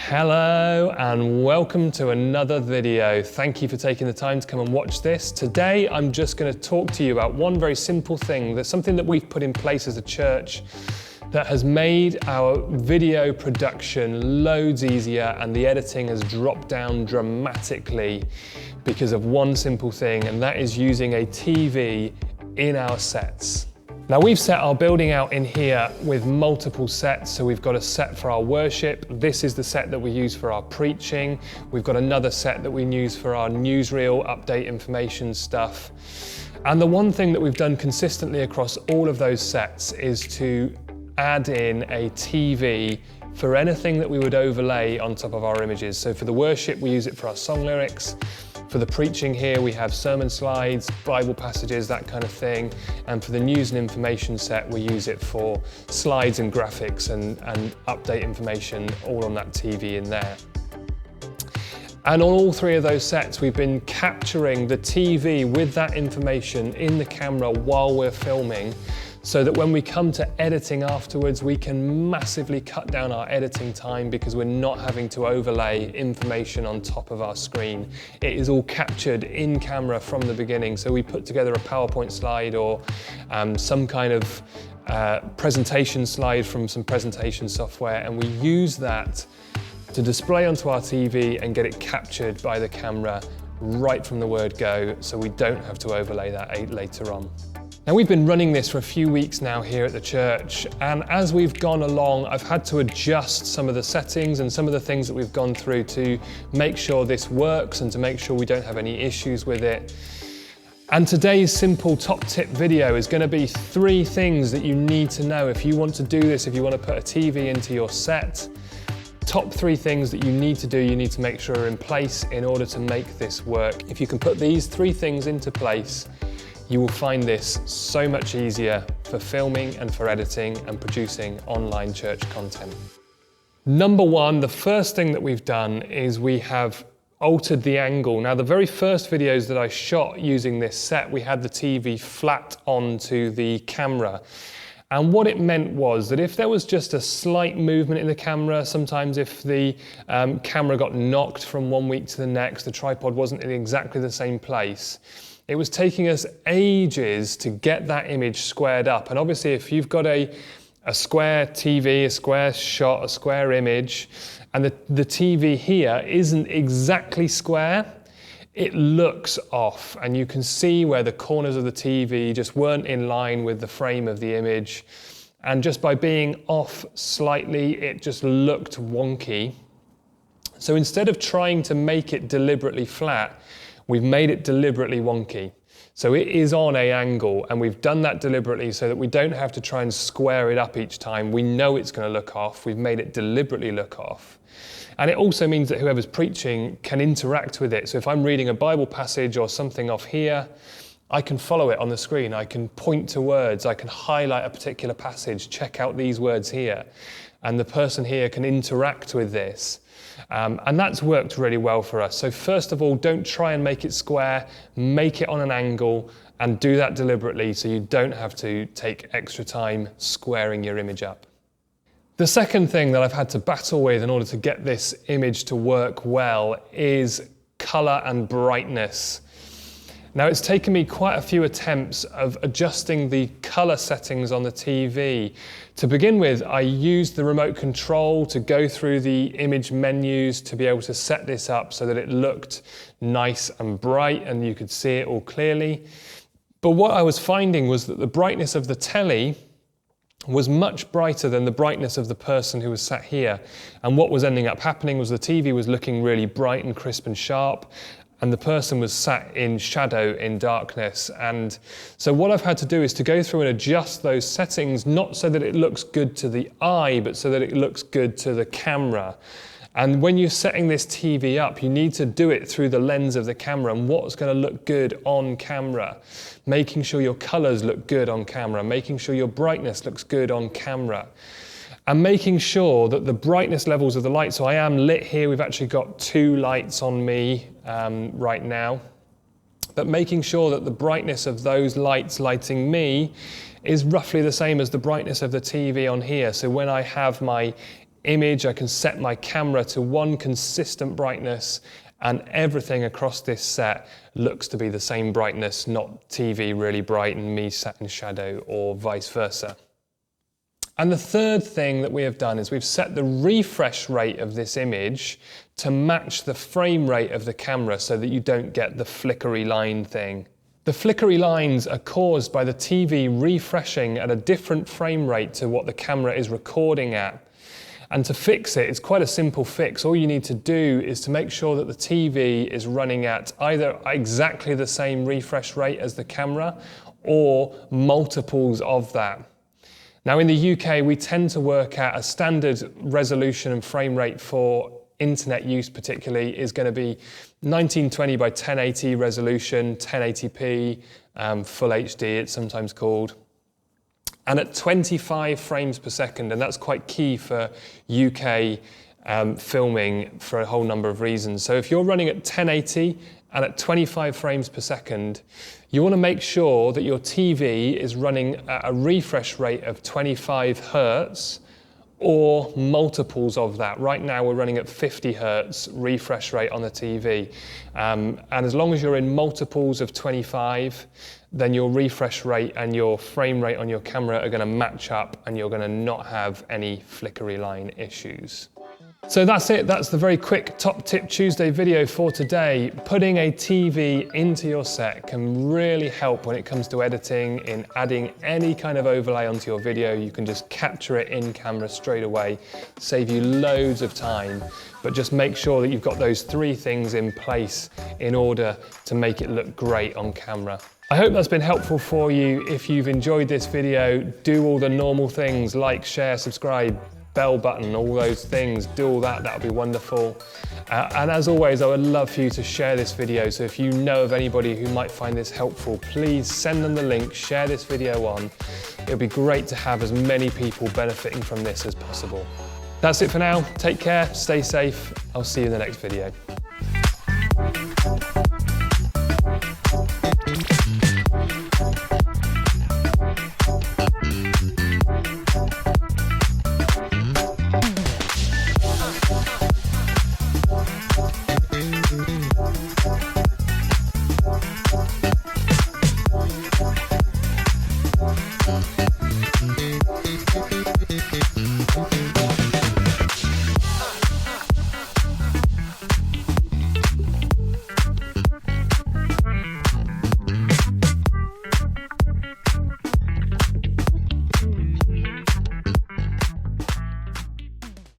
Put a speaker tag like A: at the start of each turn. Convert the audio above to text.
A: Hello and welcome to another video. Thank you for taking the time to come and watch this. Today I'm just going to talk to you about one very simple thing. That's something that we've put in place as a church that has made our video production loads easier, and the editing has dropped down dramatically because of one simple thing, and that is using a TV in our sets. Now we've set our building out in here with multiple sets. So we've got a set for our worship. This is the set that we use for our preaching. We've got another set that we use for our newsreel, update information stuff. And the one thing that we've done consistently across all of those sets is to add in a TV for anything that we would overlay on top of our images. So for the worship, we use it for our song lyrics. For the preaching here, we have sermon slides, Bible passages, that kind of thing. And for the news and information set, we use it for slides and graphics and update information all on that TV in there. And on all three of those sets, we've been capturing the TV with that information in the camera while we're filming, so that when we come to editing afterwards, we can massively cut down our editing time because we're not having to overlay information on top of our screen. It is all captured in camera from the beginning. So we put together a PowerPoint slide or some kind of presentation slide from some presentation software, and we use that to display onto our TV and get it captured by the camera right from the word go, so we don't have to overlay that later on. Now we've been running this for a few weeks now here at the church, and as we've gone along, I've had to adjust some of the settings and some of the things that we've gone through to make sure this works and to make sure we don't have any issues with it. And today's simple top tip video is going to be 3 things that you need to know if you want to do this, if you want to put a TV into your set. Top 3 things that you need to do, you need to make sure are in place in order to make this work. If you can put these 3 things into place, you will find this so much easier for filming and for editing and producing online church content. Number 1, the first thing that we've done is we have altered the angle. Now, the very first videos that I shot using this set, we had the TV flat onto the camera. And what it meant was that if there was just a slight movement in the camera, sometimes if the camera got knocked from one week to the next, the tripod wasn't in exactly the same place, it was taking us ages to get that image squared up. And obviously if you've got a square TV, a square shot, a square image, and the TV here isn't exactly square, it looks off, and you can see where the corners of the TV just weren't in line with the frame of the image. And just by being off slightly, it just looked wonky. So instead of trying to make it deliberately flat, we've made it deliberately wonky. So it is on an angle, and we've done that deliberately so that we don't have to try and square it up each time. We know it's going to look off. We've made it deliberately look off. And it also means that whoever's preaching can interact with it. So if I'm reading a Bible passage or something off here, I can follow it on the screen. I can point to words. I can highlight a particular passage, check out these words here. And the person here can interact with this. And that's worked really well for us. So first of all, don't try and make it square, make it on an angle, and do that deliberately so you don't have to take extra time squaring your image up. The second thing that I've had to battle with in order to get this image to work well is color and brightness. Now, it's taken me quite a few attempts of adjusting the color settings on the TV. To begin with, I used the remote control to go through the image menus to be able to set this up so that it looked nice and bright and you could see it all clearly. But what I was finding was that the brightness of the telly was much brighter than the brightness of the person who was sat here. And what was ending up happening was the TV was looking really bright and crisp and sharp, and the person was sat in shadow, in darkness. And so what I've had to do is to go through and adjust those settings, not so that it looks good to the eye, but so that it looks good to the camera. And when you're setting this TV up, you need to do it through the lens of the camera and what's going to look good on camera. Making sure your colors look good on camera, making sure your brightness looks good on camera. And making sure that the brightness levels of the light, so I am lit here, we've actually got 2 lights on me right now, but making sure that the brightness of those lights lighting me is roughly the same as the brightness of the TV on here. So when I have my image. I can set my camera to one consistent brightness, and everything across this set looks to be the same brightness, not TV really bright and me sat in shadow, or vice versa. And the third thing that we have done is we've set the refresh rate of this image to match the frame rate of the camera so that you don't get the flickery line thing. The flickery lines are caused by the TV refreshing at a different frame rate to what the camera is recording at. And to fix it, it's quite a simple fix. All you need to do is to make sure that the TV is running at either exactly the same refresh rate as the camera or multiples of that. Now in the UK, we tend to work at a standard resolution and frame rate for internet use particularly is going to be 1920 by 1080 resolution, 1080p, full HD it's sometimes called. And at 25 frames per second, and that's quite key for UK filming for a whole number of reasons. So if you're running at 1080 and at 25 frames per second, you want to make sure that your TV is running at a refresh rate of 25 Hertz or multiples of that. Right now we're running at 50 Hertz refresh rate on the TV. And as long as you're in multiples of 25, then your refresh rate and your frame rate on your camera are going to match up and you're going to not have any flickery line issues. So that's it, that's the very quick Top Tip Tuesday video for today. Putting a TV into your set can really help when it comes to editing, in adding any kind of overlay onto your video. You can just capture it in camera straight away, save you loads of time, but just make sure that you've got those three things in place in order to make it look great on camera. I hope that's been helpful for you. If you've enjoyed this video, do all the normal things like share, subscribe, bell button, all those things, do all that, that would be wonderful. And as always, I would love for you to share this video, so if you know of anybody who might find this helpful, please send them the link, share this video on. It would be great to have as many people benefiting from this as possible. That's it for now, take care, stay safe, I'll see you in the next video.
B: Thank you.